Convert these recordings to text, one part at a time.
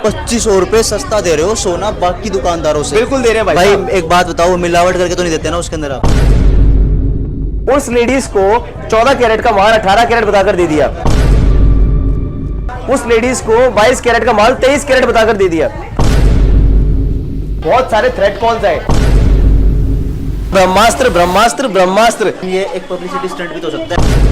₹2500 सस्ता दे रहे हो सोना बाकी दुकानदारों से। बिल्कुल दे रहे हैं भाई। भाई एक बात बताओ, मिलावट करके तो नहीं देते ना उसके अंदर आप? उस लेडीज को 14 कैरेट का माल 18 कैरेट बताकर दे दिया, उस लेडीज को 22 कैरेट का माल 23 कैरेट बताकर दे दिया। बहुत सारे थ्रेट कॉल्स आए, ब्रह्मास्त्र ब्रह्मास्त्र ब्रह्मास्त्र। ये एक पब्लिसिटी स्टंट भी तो हो सकता है।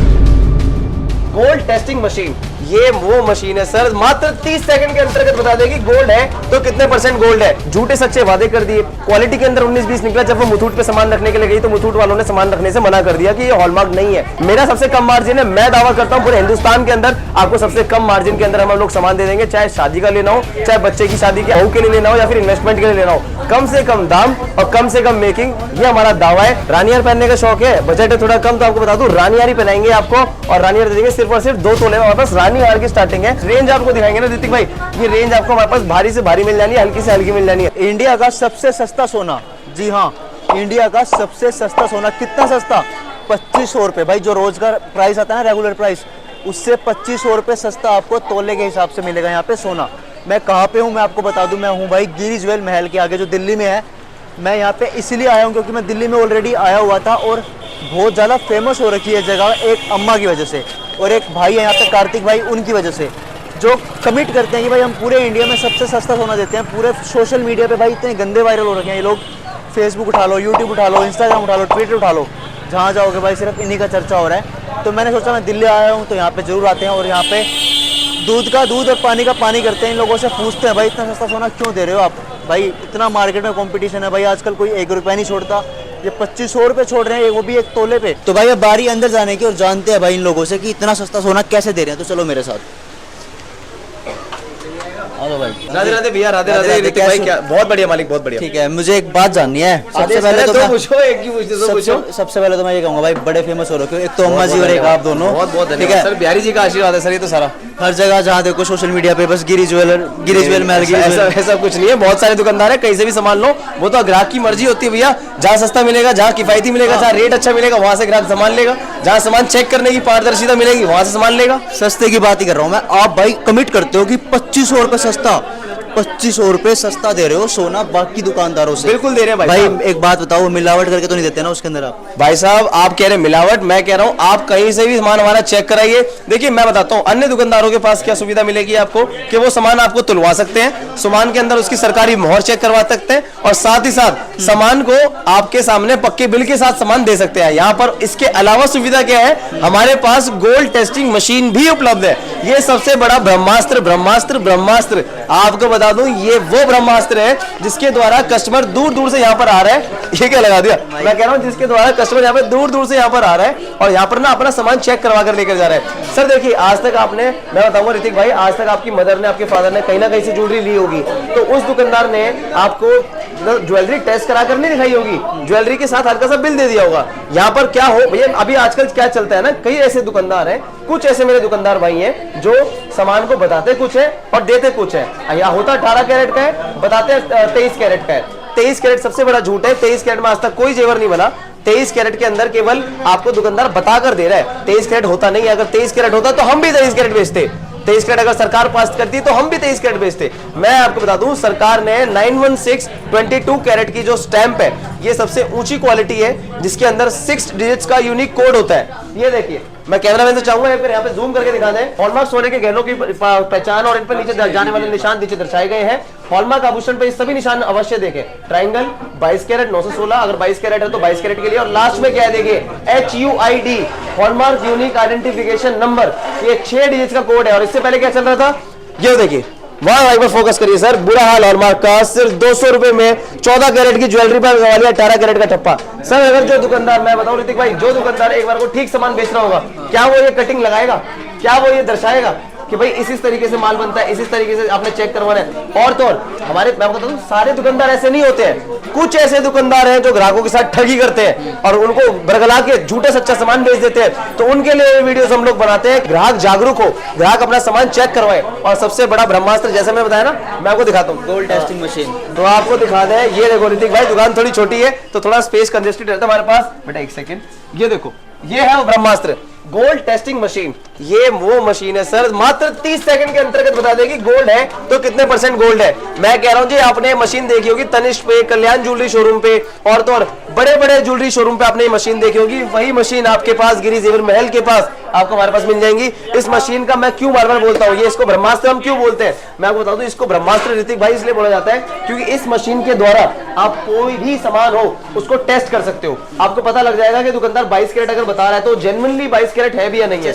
गोल्ड टेस्टिंग मशीन, ये वो मशीन है सर, मात्र 30 सेकंड के अंतर्गत बता देगी गोल्ड है तो कितने % गोल्ड है। झूठे सच्चे वादे कर दिए, क्वालिटी के अंदर 19-20 निकला। जब वो मुथूट पे सामान रखने के लिए गई तो मुथूट वालों ने सामान रखने से मना कर दिया कि ये हॉलमार्क नहीं है। मेरा सबसे कम मार्जिन है, मैं दावा करता हूँ पूरे हिंदुस्तान के अंदर आपको सबसे कम मार्जिन के अंदर हम लोग सामान दे देंगे, चाहे शादी का लेना हो, चाहे बच्चे की शादी के बहू के लिए लेना हो या फिर इन्वेस्टमेंट के लिए लेना हो। कम से कम दाम और कम से कम मेकिंग, ये हमारा दावा है। रानियार पहनने का शौक है, बजट है थोड़ा कम, तो आपको बता दूं रानियार ही पहनाएंगे आपको, और रानियार दे देंगे सिर्फ और सिर्फ 2 तोले। हमारे पास रानियार की स्टार्टिंग है। रेंज आपको दिखाएंगे ना ऋतिक भाई, ये रेंज आपको हमारे पास भारी से भारी मिल जानी है, हल्की से हल्की मिल जानी है। इंडिया का सबसे सस्ता सोना, जी हाँ, इंडिया का सबसे सस्ता सोना। कितना सस्ता? ₹2500। भाई जो रोज का प्राइस आता है ना, रेगुलर प्राइस, उससे ₹2500 सस्ता आपको तोले के हिसाब से मिलेगा यहाँ पे सोना। मैं कहाँ पे हूँ मैं आपको बता दूं, मैं हूँ भाई गिरी ज्वेल महल के आगे जो दिल्ली में है। मैं यहाँ पे इसलिए आया हूँ क्योंकि मैं दिल्ली में ऑलरेडी आया हुआ था और बहुत ज़्यादा फेमस हो रखी है जगह एक अम्मा की वजह से, और एक भाई है यहाँ पे कार्तिक भाई, उनकी वजह से, जो कमिट करते हैं कि भाई हम पूरे इंडिया में सबसे सस्ता सोना देते हैं। पूरे सोशल मीडिया पे भाई इतने गंदे वायरल हो रखे हैं ये लोग, फेसबुक उठा लो, यूट्यूब उठा लो, इंस्टाग्राम उठा लो, ट्विटर उठा लो, जहाँ जाओगे भाई सिर्फ इन्हीं का चर्चा हो रहा है। तो मैंने सोचा मैं दिल्ली आया हूँ तो यहाँ पे जरूर आते हैं, और यहाँ पे दूध का दूध और पानी का पानी करते हैं। इन लोगों से पूछते हैं भाई इतना सस्ता सोना क्यों दे रहे हो आप? भाई इतना मार्केट में कंपटीशन है भाई, आजकल कोई ₹1 नहीं छोड़ता, ये ₹2500 छोड़ रहे हैं, वो भी एक तोले पे। तो भाई अब बारी अंदर जाने की, और जानते हैं भाई इन लोगों से कि इतना सस्ता सोना कैसे दे रहे हैं। तो चलो मेरे साथ। हेलो भाई। राधे राधे भैया, राधे राधे ऋतिक भाई। क्या बहुत बढ़िया मालिक, बहुत बढ़िया। ठीक है, मुझे एक बात जाननी है। सबसे पहले तो पूछो, एक ही पूछते तो पूछो। सबसे पहले तो मैं ये कहूँगा भाई, बड़े फेमस हो रखे हो, एक तो अम्मा जी और एक आप दोनों। बहुत बहुत ठीक है सर, बिहारी जी का आशीर्वाद है सर, ये तो सारा हर जगह जहाँ देखो सोशल मीडिया पे बस गिरी ज्वेल महल। ऐसा कुछ नहीं है, बहुत सारे दुकानदार है, कहीं से भी सामान लो, वो तो ग्राहक की मर्जी होती है भैया। जहाँ सस्ता मिलेगा, जहाँ किफायती मिलेगा, जहाँ रेट अच्छा मिलेगा, वहाँ से ग्राहक सामान लेगा। जहाँ सामान चेक करने की पारदर्शिता मिलेगी, वहाँ से सामान लेगा। सस्ते की बात ही कर रहा हूँ मैं। आप भाई कमिट करते हो कि ₹2500 सस्ता, ₹2500 सस्ता दे रहे हो सोना बाकी दुकानदारों से। बिल्कुल दे रहे हैं भाई एक बात बताओ, मिलावट करके तो नहीं देते ना उसके अंदर आप? भाई साहब आप कह रहे हैं मिलावट, मैं कह रहा हूं आप कहीं से भी सामान हमारा चेक कराइए। देखिए मैं बताता हूं अन्य दुकानदारों के पास क्या सुविधा मिलेगी आपको, कि वो सामान आपको तुलवा सकते हैं, सामान के अंदर उसकी सरकारी मोहर चेक करवा सकते हैं, और साथ ही साथ सामान को आपके सामने पक्के बिल के साथ सामान दे सकते हैं। यहाँ पर इसके अलावा सुविधा क्या है, हमारे पास गोल्ड टेस्टिंग मशीन भी उपलब्ध है। ये सबसे बड़ा ब्रह्मास्त्र ब्रह्मास्त्र ब्रह्मास्त्र आपको बता दूं, ये वो ब्रह्मास्त्र है जिसके द्वारा कस्टमर दूर दूर से यहाँ पर आ रहा है। ये क्या लगा दिया, मैं कह रहा हूँ जिसके द्वारा कस्टमर यहाँ पे दूर दूर से यहाँ पर आ रहा है और यहाँ पर ना अपना सामान चेक करवा कर लेकर जा रहा है। सर देखिए आज तक आपने, मैं बताऊंगा ऋतिक भाई, आज तक आपकी मदर ने, आपके फादर ने कहीं ना कहीं से ज्वेलरी ली होगी, तो उस दुकानदार ने आपको ज्वेलरी टेस्ट करा कर नहीं दिखाई होगी, ज्वेलरी के साथ हल्का सा बिल दे दिया होगा। यहाँ पर क्या हो भैया, अभी आजकल क्या चलता है ना, कई ऐसे दुकानदार हैं, कुछ ऐसे मेरे दुकानदार भाई हैं जो सामान को बताते कुछ है और देते कुछ है। यहाँ होता 18 कैरेट का है, बताते 23 कैरेट का है। 23 कैरेट सबसे बड़ा झूठ है। 23 कैरेट में आज तक कोई जेवर नहीं बना। 23 कैरेट के अंदर केवल आपको दुकानदार बताकर दे रहा है, 23 कैरेट होता नहीं है। अगर 23 कैरेट होता तो हम भी 23 कैरेट बेचते। 23 कैरेट अगर सरकार पास करती तो हम भी 23 कैरेट बेचते। मैं आपको बता दूं सरकार ने 91622 कैरेट की जो स्टैंप है, ये सबसे ऊंची क्वालिटी है, जिसके अंदर 6 डिजिट्स का यूनिक कोड होता है। ये देखिए, मैं कैमरामैन से चाहूंगा यहाँ पे जूम करके दिखा दें। हॉलमार्क सोने के गहनों की पहचान और इन पर नीचे जाने वाले निशान नीचे दर्शाए गए हैं। हॉलमार्क आभूषण पे सभी निशान अवश्य देखें। ट्रायंगल 22 कैरेट 916, अगर 22 कैरेट है तो 22 कैरेट के लिए, और लास्ट में क्या है देखिए HUID, hallmark unique identification number, ये 6 डिजिट का कोड है। और इससे पहले क्या चल रहा था, ये देखिए, वहां एक बार फोकस करिए सर, बुरा हाल हॉलमार्क का। सिर्फ 200 रुपए में 14 कैरेट की ज्वेलरी पर लगा लिया 18 कैरेट का ठप्पा। सर अगर जो दुकानदार, मैं बताऊं ऋतिक भाई, जो दुकानदार एक बार को ठीक सामान बेच रहा होगा, क्या वो ये कटिंग लगाएगा, क्या वो ये दर्शाएगा कि भाई इस तरीके से माल बनता है, इस तरीके से आपने चेक करवाना है। और तो और हमारे, मैं बताता हूं, सारे दुकानदार ऐसे नहीं होते हैं। कुछ ऐसे दुकानदार हैं जो ग्राहकों के साथ ठगी करते हैं और उनको बरगला के झूठा सच्चा सामान बेच देते हैं। तो उनके लिए वीडियोस हम लोग बनाते हैं। ग्राहक जागरूक हो, ग्राहक अपना सामान चेक करवाए। और सबसे बड़ा ब्रह्मास्त्र जैसे मैं बताया ना, मैं आपको दिखाता हूँ गोल्ड टेस्टिंग मशीन, तो आपको दिखा दें। ये देखो ऋतिक भाई, दुकान थोड़ी छोटी है तो थोड़ा स्पेस कंजेस्टेड रहता है हमारे पास। बेटा एक सेकंड, ये देखो, ये है वो ब्रह्मास्त्र गोल्ड टेस्टिंग मशीन। ये वो मशीन है सर, मात्र 30 सेकंड के अंतर्गत बता देगी गोल्ड है तो कितने परसेंट गोल्ड है। मैं कह रहा हूं जी, आपने मशीन देखी होगी तनिष्क पे, कल्याण ज्वेलरी शोरूम पे और तो और बड़े बड़े ज्वेलरी शोरूम पे आपने ये मशीन देखी होगी। वही मशीन आपके पास गिरी जेवर महल के पास आपको हमारे पास मिल जाएंगी। इस मशीन का मैं क्यों बार बार बोलता हूँ, ये इसको ब्रह्मास्त्र हम क्यों बोलते हैं, मैं आपको बता दूं इसको ब्रह्मास्त्र ऋतिक भाई इसलिए बोला जाता है क्योंकि इस मशीन के द्वारा आप कोई भी सामान हो उसको टेस्ट कर सकते हो। आपको पता लग जाएगा कि दुकानदार 22 कैरेट अगर बता रहा है तो जेन्युइनली 22 कैरेट है भी या नहीं है।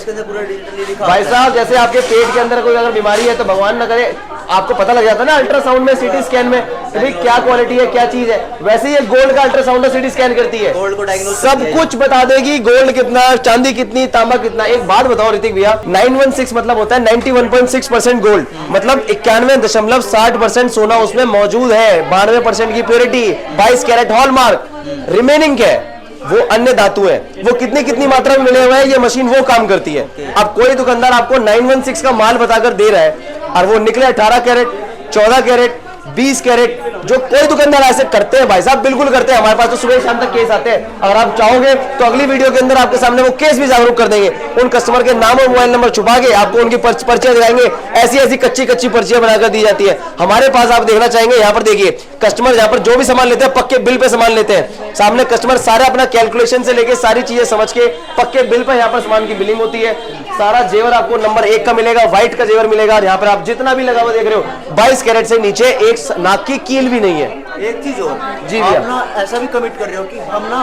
भाई साहब जैसे आपके पेट के अंदर कोई अगर बीमारी है तो भगवान ना करे आपको पता लग जाता है ना अल्ट्रासाउंड में, सीटी स्कैन में भाई क्या क्वालिटी है क्या चीज है, वैसे ही गोल्ड का अल्ट्रासाउंड सीटी स्कैन करती है, गोल्ड को डायग्नोस सब कुछ बता देगी, गोल्ड कितना, चांदी कितनी, तांबा कितना। एक बात बताओ ऋतिक भैया, 916 मतलब होता है 91.6% गोल्ड, मतलब 91.60% सोना उसमें मौजूद है, 92% की प्योरिटी, 22 कैरेट हॉलमार्क, रिमेनिंग क्या है वो अन्य धातु है, वो कितनी कितनी मात्रा में मिले हुए हैं, ये मशीन वो काम करती है। अब कोई दुकानदार आपको 916 का माल बताकर दे रहा है और वो निकले 18 कैरेट, 14 कैरेट, 20 कैरेट, जो कोई दुकानदार ऐसे करते हैं भाई साहब, बिल्कुल करते हैं। हमारे पास तो सुबह शाम तक केस आते हैं, अगर आप चाहोगे तो अगली वीडियो के अंदर आपके सामने वो केस भी जागरूक कर देंगे, उन कस्टमर के नाम और मोबाइल नंबर छुपा के आपको उनकी पर्चियां दिखाएंगे, ऐसी ऐसी कच्ची कच्ची पर्चियां बनाकर दी जाती है। हमारे पास आप देखना चाहेंगे, यहाँ पर देखिए कस्टमर यहाँ पर जो भी सामान लेते हैं पक्के बिल पे सामान लेते हैं, सामने कस्टमर सारा अपना कैलकुलेशन से लेके सारी चीजें समझ के पक्के बिल पर यहाँ पर सामान की बिलिंग होती है। सारा जेवर आपको नंबर 1 का मिलेगा, व्हाइट का जेवर मिलेगा, और यहाँ पर आप जितना भी लगा हुआ देख रहे हो 22 कैरेट से नीचे एक नाक की कील भी नहीं है। एक चीज और जी आप भैया, ना ऐसा भी कमिट कर रहे हो कि हम ना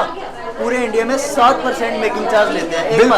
पूरे इंडिया में 7% मेकिंग चार्ज लेते हैं। एक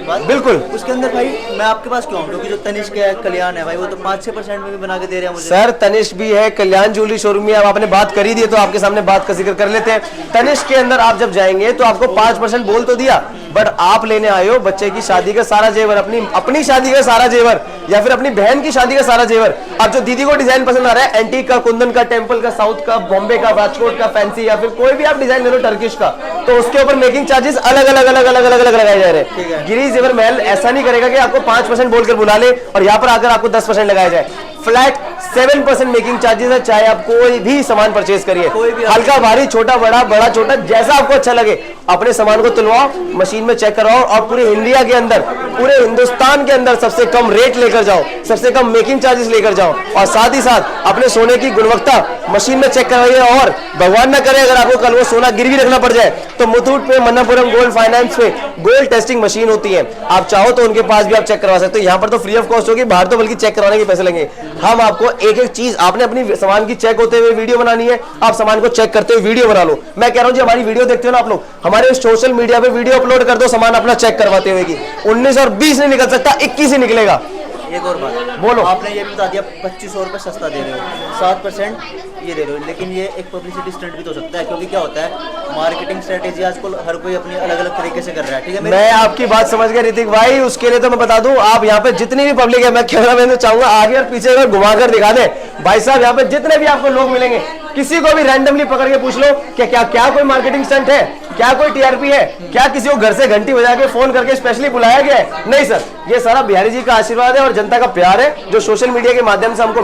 बात बिल्कुल। उसके अंदर भाई मैं आपके पास क्यों आऊं, क्योंकि जो तनिष्क है, कल्याण है भाई, वो तो 5-6% में भी बना के दे रहे हैं मुझे। सर तनिष्क भी है, कल्याण ज्वेलरी शोरूम में, अब आपने बात कर ही दी तो आपके सामने बात का जिक्र कर लेते हैं। तनिष्क के अंदर आप जब जाएंगे तो आपको 5% बोल तो दिया, बट आप लेने आए हो बच्चे की शादी का सारा जेवर, अपनी शादी का सारा जेवर, या फिर अपनी बहन की शादी का सारा जेवर। अब जो दीदी को डिजाइन पसंद आ रहा है, एंटीक का, कुंदन का, टेम्पल का, साउथ का, बॉम्बे का, राजकोट का, फैंसी, या फिर कोई भी आप डिजाइन ले लो टर्किश का, तो उसके ऊपर मेकिंग चार्जेस अलग अलग अलग अलग अलग अलग लगाए जा रहे हैं। गिरी जेवर महल ऐसा नहीं करेगा कि आपको 5% बोलकर बुला ले और यहाँ पर आकर आपको 10% लगाया जाए। फ्लैट 7% मेकिंग चार्जेस है, चाहे आप कोई भी सामान परचेज करिए, हल्का भारी, छोटा बड़ा, बड़ा छोटा, जैसा आपको अच्छा लगे अपने सामान को तुलवाओ, मशीन में चेक करवाओ और पूरे इंडिया के अंदर, पूरे हिंदुस्तान के अंदर सबसे कम रेट लेकर जाओ, सबसे कम मेकिंग चार्जेस लेकर जाओ, और साथ ही साथ अपने सोने की गुणवत्ता मशीन में चेक करवाइए। और भगवान ना करे अगर आपको कल वो सोना गिरवी रखना पड़ जाए तो मुथूट पे, मन्नापुरम गोल्ड फाइनेंस पे गोल्ड टेस्टिंग मशीन होती है, आप चाहो तो उनके पास भी आप चेक करवा सकते हो। यहाँ पर तो फ्री ऑफ कॉस्ट होगी, बाहर तो बल्कि चेक करवाने के पैसे लगेंगे। हम आपको एक एक चीज, आपने अपनी सामान की चेक होते हुए वीडियो बनानी है, आप सामान को चेक करते हुए वीडियो बना लो। मैं कह रहा हूं जी, हमारी वीडियो देखते हो ना आप लोग, हमारे सोशल मीडिया पे वीडियो अपलोड कर दो सामान अपना चेक करवाते हुए की 19 और 20 नहीं निकल सकता, 21 ही निकलेगा। एक और बात बोलो। आपने ये भी बता दिया 2500 रुपये सस्ता दे रहे हो, 7% ये दे रहे हो, लेकिन ये एक पब्लिसिटी स्टंट भी तो हो सकता है, क्योंकि क्या होता है मार्केटिंग स्ट्रेटेजी आजकल हर कोई अपनी अलग अलग तरीके से कर रहा है। ठीक है, मैं आपकी बात समझ गया ऋतिक भाई, उसके लिए तो मैं बता दूं, आप यहाँ पे जितनी भी पब्लिक है, मैं कैमरा मैन चाहूंगा आगे और पीछे अगर घुमाकर दिखा दे भाई साहब, यहाँ पे जितने भी आपको लोग मिलेंगे किसी को भी रैंडमली पकड़ के पूछ लो कि क्या कोई मार्केटिंग स्टंट है, क्या कोई टीआरपी है, क्या किसी को घर से घंटी बजा के फोन करके स्पेशली बुलाया गया है? नहीं सर, ये सारा बिहारी जी का आशीर्वाद है और जनता का प्यार है, जो सोशल मीडिया के माध्यम से हमको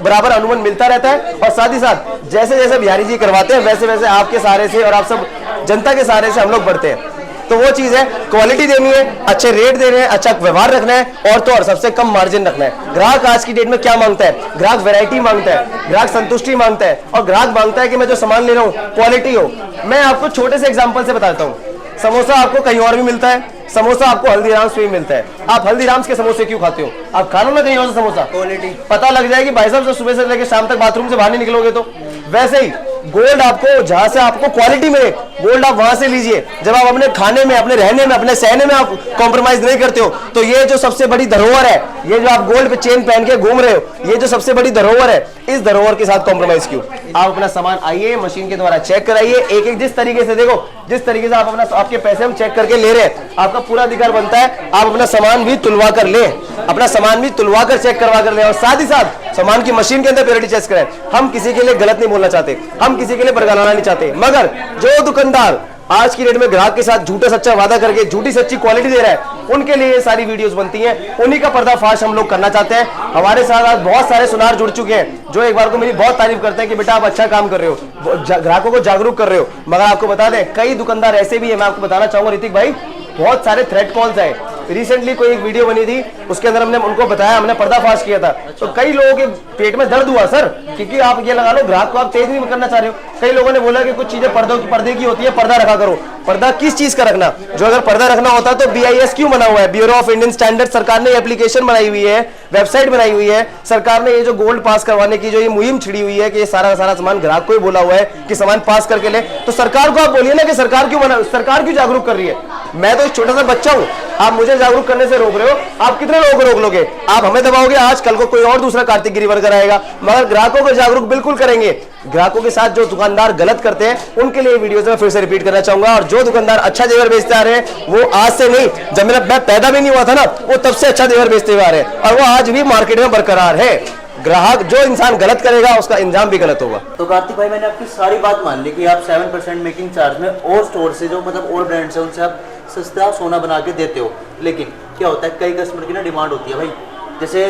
बराबर अनुमान मिलता रहता है। और साथ ही साथ जैसे जैसे बिहारी जी करवाते हैं वैसे वैसे आपके सहारे से और आप सब जनता के सहारे से हम लोग बढ़ते हैं। तो वो चीज है, क्वालिटी देनी है, अच्छे रेट देने हैं, अच्छा व्यवहार रखना है, और तो और सबसे कम मार्जिन रखना है। ग्राहक आज की डेट में क्या मांगता है? ग्राहक वैरायटी मांगता है, ग्राहक संतुष्टि मांगता है, और ग्राहक मांगता है कि मैं जो सामान ले रहा हूँ क्वालिटी हो। मैं आपको छोटे से एग्जांपल से बताता हूँ, समोसा आपको कहीं और भी मिलता है, समोसा आपको हल्दीराम्स में भी मिलता है, आप हल्दीराम्स के समोसे क्यों खाते हो? आप खा लो ना कहीं और से समोसा, क्वालिटी पता लग जाएगी भाई साहब, जो सुबह से लेकर शाम तक बाथरूम से बाहर नहीं निकलोगे तो। वैसे ही गोल्ड आपको जहां से आपको क्वालिटी मिले, गोल्ड आप वहां से लीजिए। जब आप अपने खाने में, अपने रहने में, अपने सहने में आप कॉम्प्रोमाइज नहीं करते हो, तो ये जो सबसे बड़ी धरोहर है, ये जो आप गोल्ड पे चेन पहन के घूम रहे हो, ये जो सबसे बड़ी धरोहर है, इस धरोहर के साथ कॉम्प्रोमाइज क्यों? आप अपना सामान आइए, मशीन के द्वारा चेक कराइए, एक एक जिस तरीके से, देखो जिस तरीके से आप अपना, आपके पैसे हम चेक करके ले रहे हैं, आपका पूरा अधिकार बनता है आप अपना सामान भी तुलवा कर ले, अपना सामान भी तुलवा कर चेक करवा कर ले, और साथ ही साथ सामान की मशीन के अंदर प्योरिटी चेक करें। हम किसी के लिए गलत नहीं बोलना चाहते, हम किसी के लिए बरगलाना नहीं चाहते, मगर जो दुकानदार आज की डेट में ग्राहक के साथ झूठा सच्चा वादा करके झूठी सच्ची क्वालिटी दे रहा है, उनके लिए ये सारी वीडियोस बनती हैं, उन्हीं का पर्दाफाश हम लोग करना चाहते हैं। हमारे साथ आज बहुत सारे सुनार जुड़ चुके हैं जो एक बार को मेरी बहुत तारीफ करते हैं कि बेटा आप अच्छा काम कर रहे हो, ग्राहकों को जागरूक कर रहे हो। मगर आपको बता दें, कई दुकानदार ऐसे भी है, मैं आपको बताना चाहूंगा ऋतिक भाई, बहुत सारे थ्रेट कॉल्स आए रिसेंटली कोई एक वीडियो बनी थी, उसके अंदर हमने उनको बताया, हमने पर्दाफाश किया था। तो कई लोगों के पेट में दर्द हुआ सर, क्योंकि आप ये लगा लो ग्राहक को आप तेज नहीं करना चाह रहे हो। कई लोगों ने बोला कि कुछ चीजें पर्दे की होती है, पर्दा रखा करो। पर्दा किस चीज का रखना? जो अगर पर्दा रखना होता तो BIS क्यों बना हुआ है? ब्यूरो ऑफ इंडियन स्टैंडर्ड, सरकार ने एप्लीकेशन बनाई हुई है, वेबसाइट बनाई हुई है। सरकार ने ये जो गोल्ड पास करवाने की जो ये मुहिम छिड़ी हुई है कि ये सारा सामान ग्राहक को ही बोला हुआ है कि सामान पास करके ले, तो सरकार को आप बोलिए ना कि सरकार क्यों जागरूक कर रही है? मैं तो एक छोटा सा बच्चा हूं, आप मुझे जागरूक करने से रोक रहे हो। आप कितने लोगों को रोक लोगे? आप हमें दबाओगे, आज कल को कोई और दूसरा कार्तिक गिरिवर्कर आएगा। मगर ग्राहकों को जागरूक बिल्कुल करेंगे। ग्राहकों के साथ जो दुकानदार गलत करते हैं उनके लिए वीडियोस में फिर से रिपीट करना चाहूंगा। और जो दुकानदार अच्छा जेवर बेचते आ रहे हैं वो आज से नहीं, जब मैं पैदा भी नहीं हुआ था ना, वो तब से अच्छा जेवर बेचते हुए आ रहे हैं और वो आज भी मार्केट में बरकरार है। ग्राहक जो इंसान गलत करेगा उसका इंजाम भी गलत होगा। तो कार्तिक भाई, मैंने आपकी सारी बात मान ली कि आप 7% मेकिंग चार्ज में और स्टोर से जो मतलब और ब्रांड से उनसे आप सस्ता सोना बना के देते हो। लेकिन क्या होता है, कई कस्टमर की ना डिमांड होती है भाई, जैसे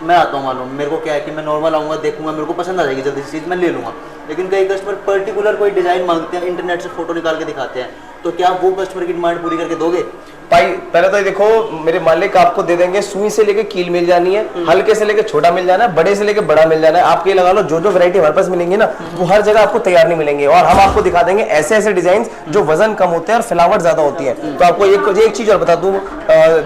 मैं आता हूँ, मालूम मेरे को क्या है कि मैं नॉर्मल आऊँगा, देखूंगा, मेरे को पसंद आ जाएगी जल्दी से चीज़, मैं ले लूँगा। लेकिन कई कस्टमर पर्टिकुलर कोई डिज़ाइन मांगते हैं, इंटरनेट से फोटो निकाल के दिखाते हैं, तो क्या आप वो कस्टमर की डिमांड पूरी करके दोगे? भाई पहले तो ये देखो, मेरे मालिक आपको दे देंगे, सुई से लेके कील मिल जानी है, हल्के से लेके छोटा मिल जाना है, बड़े से लेके बड़ा मिल जाना है। आपके लगा लो जो वैरायटी हमारे पास मिलेंगी ना, वो हर जगह आपको तैयार नहीं मिलेंगे। और हम आपको दिखा देंगे ऐसे ऐसे डिजाइन जो वजन कम होते हैं और फिलावट ज्यादा होती है। तो आपको एक चीज और बता दूं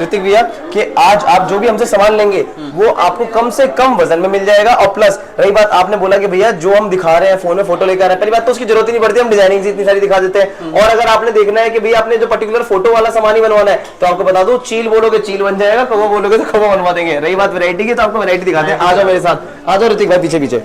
ऋतिक भैया, कि आज आप जो भी हमसे सामान लेंगे वो आपको कम से कम वजन में मिल जाएगा। और प्लस रही बात, आपने बोला कि भैया जो हम दिखा रहे हैं फोन में फोटो लेकर आ रहे हैं, पहली बात तो उसकी जरूरत ही नहीं पड़ती, हम डिजाइनिंग इतनी सारी दिखा देते हैं। और अगर आपने देखना है कि भैया आपने जो पर्टिकुलर फोटो वाला सामान ही बनवाना है, तो आपको बता दो, चील बोलोगे चील बन जाएगा, कबो बोलोगे तो कबो बनवा देंगे। रही बात वैरायटी की, तो आपको वैरायटी दिखाते हैं। आ जाओ मेरे साथ, आ जाओ ऋतिक भाई पीछे पीछे।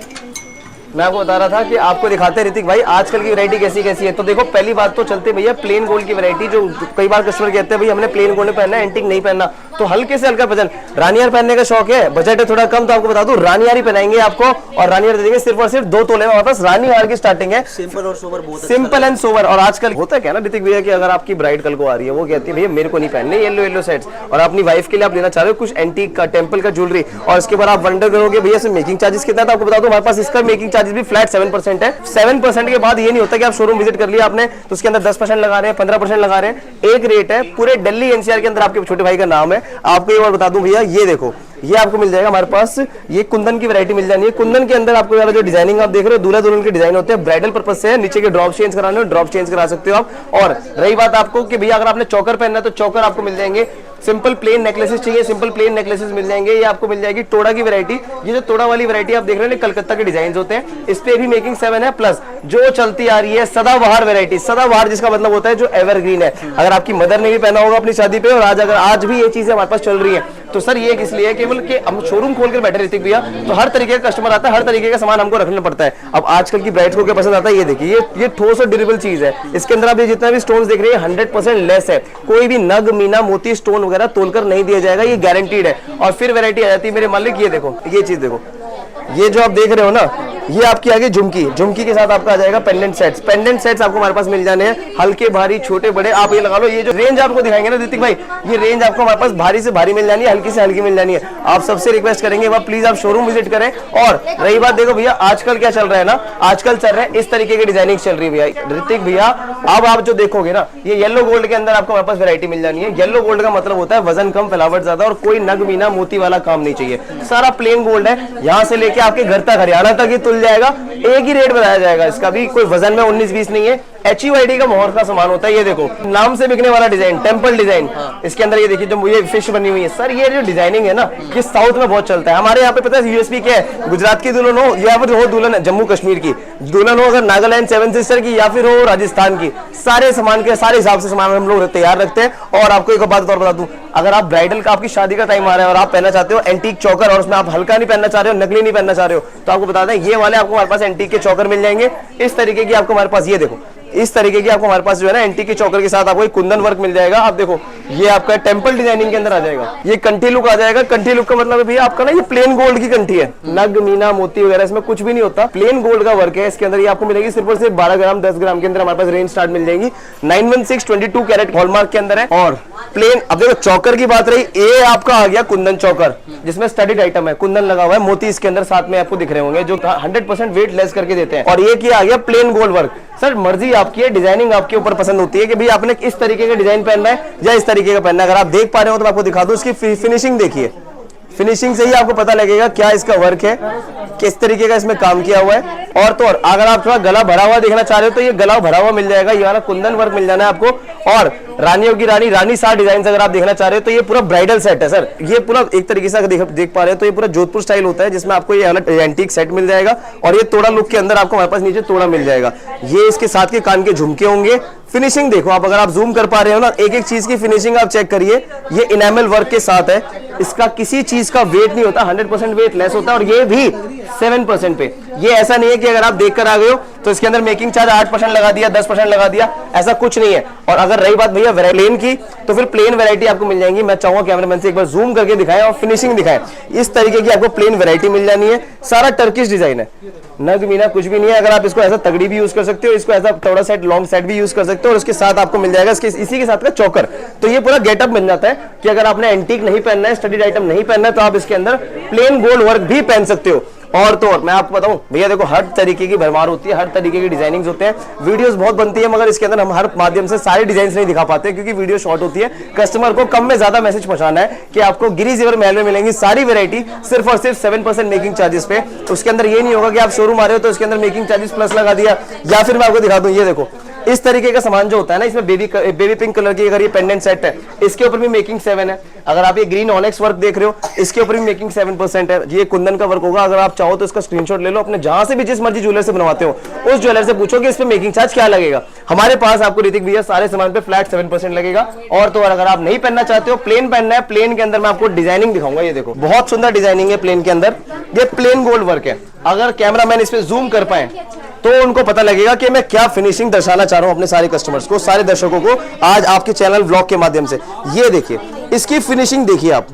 मैं आपको बता रहा था कि आपको दिखाते हैं ऋतिक भाई आजकल की वैरायटी कैसी कैसी है। तो देखो, पहली बात तो चलते भैया प्लेन गोल्ड की वैरायटी, जो कई बार कस्टमर कहते हैं भाई हमने प्लेन गोल्ड पहनना है, एंटिक नहीं पहनना, तो हल्के से हल्का वजन रानियार पहनने का शौक है, बजट है थोड़ा कम, तो आपको बता दूं रानियार ही पहनाएंगे आपको। और रानियार दे देंगे सिर्फ और सिर्फ 2 तोले में। हमारे पास रानी हार की स्टार्टिंग है, सिंपल और सोबर, बहुत सिंपल एंड सोबर। और आजकल होता है क्या ना ऋतिक भैया, कि अगर आपकी ब्राइड कल को आ रही है, वो कहती है भैया मेरे को नहीं पहनने येलो सेट्स, और अपनी वाइफ के लिए आप लेना चाह रहे हो कुछ एंटीक का, टेंपल का ज्वेलरी, और इसके बाद आप वंडर करोगे भैया इसमें मेकिंग चार्जेस कितना है, तो आपको बता दूं हमारे पास इसका मेकिंग चार्जेस भी फ्लैट 7% है। 7% के बाद ये नहीं होता कि आप शोरूम विजिट कर लिया आपने तो उसके अंदर 10% लगा रहे हैं, 15% लगा रहे हैं। एक रेट है पूरे दिल्ली NCR के अंदर, आपके छोटे भाई का नाम है। आपको एक बार बता दूं भैया, ये देखो, ये आपको मिल जाएगा हमारे पास, ये कुंदन की वैरायटी मिल जानी है। कुंदन के अंदर आपको जो डिजाइनिंग आप देख रहे हो, दूल्हा दुल्हन के डिजाइन होते हैं, ब्राइडल पर्पज से है। नीचे के ड्रॉप चेंज कराने हो, ड्रॉप चेंज करा सकते हो आप। और रही बात आपको कि भैया अगर आपने चौकर पहनना है, तो चौकर आपको मिल जाएंगे। सिंपल प्लेन नेकलेसेस चाहिए, सिंपल प्लेन नेकलेसेस मिल जाएंगे। ये आपको मिल जाएगी टोड़ा की वैरायटी। ये जो टोड़ा वाली वैरायटी आप देख रहे हैं, कलकत्ता के डिजाइन होते हैं, इस पे भी मेकिंग 7 है। प्लस जो चलती आ रही है सदाबहार वैरायटी, सदाबहार जिसका मतलब होता है जो एवरग्रीन है। अगर आपकी मदर ने भी पहना होगा अपनी शादी पे, और आज भी ये चीजें हमारे पास चल रही है, तो सर ये किस लिए, केवल कि हम शोरूम खोल कर बैठे ऋतिक भैया, तो हर तरीके का कस्टमर आता है, हर तरीके का सामान हमको रखना पड़ता है। अब आजकल की ब्राइड्स को क्या पसंद आता है, ये देखिए, ये ठोस और ड्यूरेबल चीज है। इसके अंदर आप ये जितना भी स्टोन्स देख रहे हैं 100% लेस है। कोई भी नग, मीना, मोती, स्टोन वगैरह तोलकर नहीं दिया जाएगा, ये गारंटीड है। और फिर वैरायटी आ जाती है मेरे मालिक, ये देखो, ये चीज देखो, ये जो आप देख रहे हो ना, ये आपकी आगे झुमकी के साथ आपका आ जाएगा पेंडेंट सेट्स आपको हमारे पास मिल जाने हैं, हल्के भारी छोटे बड़े, आप ये लगा लो। ये जो रेंज आपको दिखाएंगे ना ऋतिक भाई, ये रेंज आपको हमारे पास भारी से भारी मिल जानी है, हल्की से हल्की मिल जानी है। आप सबसे रिक्वेस्ट करेंगे वह प्लीज आप शोरूम विजिट करें। और रही बात, देखो भैया आजकल क्या चल रहा है ना, आजकल चल रहा है इस तरीके की डिजाइनिंग चल रही है भैया ऋतिक भैया। अब आप जो देखोगे ना, ये येलो गोल्ड के अंदर आपको हमारे पास वैरायटी मिल जानी है। येलो गोल्ड का मतलब होता है वजन कम, फैलावट ज्यादा, और कोई नग, मीना, मोती वाला काम नहीं चाहिए। सारा प्लेन गोल्ड है, यहाँ से लेके आपके घर तक, हरियाणा तक ही तुल जाएगा। एक ही रेट बताया जाएगा, इसका भी कोई वजन में 19-20 नहीं है। HUID का मोहर का सामान होता है। ये देखो, नाम से बिकने वाला डिजाइन, टेंपल डिजाइन। इसके अंदर ये देखिए जो ये फिश बनी हुई है सर, ये जो डिजाइनिंग है ना, ये साउथ में बहुत चलता है। हमारे यहाँ पे पता है USP क्या है, गुजरात की दुल्हन हो या फिर हो दुल्हन जम्मू कश्मीर की दुल्हन हो, अगर नागालैंड 7 सिस्टर की या फिर हो राजस्थान की, सारे सामान के सारे हिसाब से सामान हम लोग तैयार रखते हैं। और आपको एक बात और बता दूं, अगर आप ब्राइडल का, आपकी शादी का टाइम आ रहा है और आप पहनना चाहते हो एंटीक चौकर, और उसमें आप हल्का नहीं पहनना चाह रहे हो, नकली नहीं पहनना चाह रहे हो, तो आपको बता दें ये वाले आपको हमारे पास एंटीक के चौकर मिल जाएंगे। इस तरीके की आपको हमारे पास, ये देखो, इस तरीके की आपको हमारे पास जो है ना एंटीक के चौकर के साथ आपको कुंदन वर्क मिल जाएगा। आप देखो, ये आपका टेंपल डिजाइनिंग के अंदर आ जाएगा, ये कंठी लुक आ जाएगा। कंठी लुक का मतलब है भैया आपका ना, ये प्लेन गोल्ड की कंठी है, नग, मीना, मोती वगैरह इसमें कुछ भी नहीं होता, प्लेन गोल्ड का वर्क है। इसके अंदर ये आपको मिलेगी सिर्फ और सिर्फ 12 ग्राम 10 ग्राम के अंदर हमारे पास रेंज स्टार्ट मिल जाएगी। 916 22 कैरेट हॉलमार्क के अंदर है। और प्लेन, अब देखो चौकर की बात रही, ये आपका आ गया कुंदन चौकर, जिसमें स्टडीड आइटम है, कुंदन लगा हुआ है, मोती इसके अंदर साथ में आपको दिख रहे होंगे, जो 100% वेट लेस करके देते हैं। और ये क्या आ गया, प्लेन गोल्ड वर्क। सर मर्जी आपकी है, डिजाइनिंग आपके ऊपर पसंद होती है कि भाई आपने इस तरीके का डिजाइन पहनना है या इस तरीके का पहनना है। अगर आप देख पा रहे हो तो मैं आपको दिखा दूं, इसकी फिनिशिंग देखिए, फिनिशिंग से ही आपको पता लगेगा क्या इसका वर्क है, किस तरीके का इसमें काम किया हुआ है। और तो और अगर आप थोड़ा गला भरा हुआ देखना चाह रहे हो तो ये गला भरा हुआ मिल जाएगा, ये वाला कुंदन वर्क मिल जाना है आपको। और रानियों की रानी, रानी सार डिजाइन अगर आप देखना चाह रहे हो तो ये पूरा ब्राइडल सेट है सर। ये पूरा एक तरीके से देख पा रहे हो तो ये पूरा जोधपुर स्टाइल होता है, जिसमें आपको ये अलग एंटीक सेट मिल जाएगा। और ये तोड़ा लुक के अंदर आपको हमारे पास नीचे तोड़ा मिल जाएगा। ये इसके साथ के कान के झुमके होंगे। फिनिशिंग देखो आप, अगर आप जूम कर पा रहे हो ना, एक एक चीज की फिनिशिंग आप चेक करिए। ये इनेमल वर्क के साथ है, इसका किसी चीज का वेट नहीं होता, 100% वेट लेस होता है। और ये भी 7% पे। ये ऐसा नहीं है कि अगर आप देख कर आ गए हो तो इसके अंदर मेकिंग चार्ज 8% लगा दिया, 10% लगा दिया, ऐसा कुछ नहीं है। और अगर रही बात भैया प्लेन की, तो फिर प्लेन वैरायटी आपको मिल जाएंगी। मैं चाहूंगा कैमरामैन से एक बार जूम करके दिखाएं और फिनिशिंग दिखाएं। इस तरीके की आपको प्लेन वैरायटी मिल जानी है। सारा टर्किश डिजाइन है, नग मीना कुछ भी नहीं है। अगर आप इसको ऐसा तगड़ी भी यूज कर सकते हो, इसको ऐसा थोड़ा सेट लॉन्ग सेट भी यूज कर सकते हो। और उसके साथ आपको मिल जाएगा इसी के साथ का चौकर। तो ये पूरा गेटअप बन जाता है कि अगर आपने एंटीक नहीं पहनना है, स्टडीड आइटम नहीं पहनना है, तो आप इसके अंदर प्लेन गोल्ड वर्क भी पहन सकते हो। और तो और मैं आपको बताऊं भैया, देखो हर तरीके की भरमार होती है, हर तरीके की डिजाइनिंग्स होते हैं, वीडियोस बहुत बनती है, मगर इसके अंदर हम हर माध्यम से सारे डिजाइन नहीं दिखा पाते क्योंकि वीडियो शॉर्ट होती है। कस्टमर को कम में ज्यादा मैसेज पहुंचाना है कि आपको गिरी जेवर महल में मिलेंगी सारी वैरायटी सिर्फ और सिर्फ 7% मेकिंग चार्जेस पे। उसके अंदर ये नहीं होगा कि आप शोरूम आ रहे हो तो इसके अंदर मेकिंग चार्जेस प्लस लगा दिया। या फिर मैं आपको दिखा दूं, ये देखो इस तरीके का सामान जो होता है ना, इसमें बेबी पिंक कलर की अगर ये पेंडेंट सेट है, इसके ऊपर भी मेकिंग 7 है। अगर आप ये ग्रीन ऑनेक्स वर्क देख रहे हो, इसके ऊपर भी मेकिंग 7% है। ये कुंदन का वर्क होगा। अगर आप चाहो तो इसका स्क्रीनशॉट ले लो, अपने जहां से भी जिस मर्जी ज्वेलर से बनवाते हो उस ज्वेलर से पूछो कि इस पे मेकिंग चार्ज क्या लगेगा। हमारे पास आपको ऋतिक भैया सारे सामान पे फ्लैट 7% लगेगा। और तो और अगर आप नहीं पहनना चाहते हो, प्लेन पहनना है, प्लेन के अंदर मैं आपको डिजाइनिंग दिखाऊंगा। ये देखो बहुत सुंदर डिजाइनिंग है प्लेन के अंदर, ये प्लेन गोल्ड वर्क है। अगर कैमरामैन इस पे जूम कर पाए तो उनको पता लगेगा कि मैं क्या फिनिशिंग दर्शाना चाह रहा हूं अपने सारे कस्टमर्स को, सारे दर्शकों को आज आपके चैनल व्लॉग के माध्यम से। ये देखिए इसकी फिनिशिंग देखिए आप,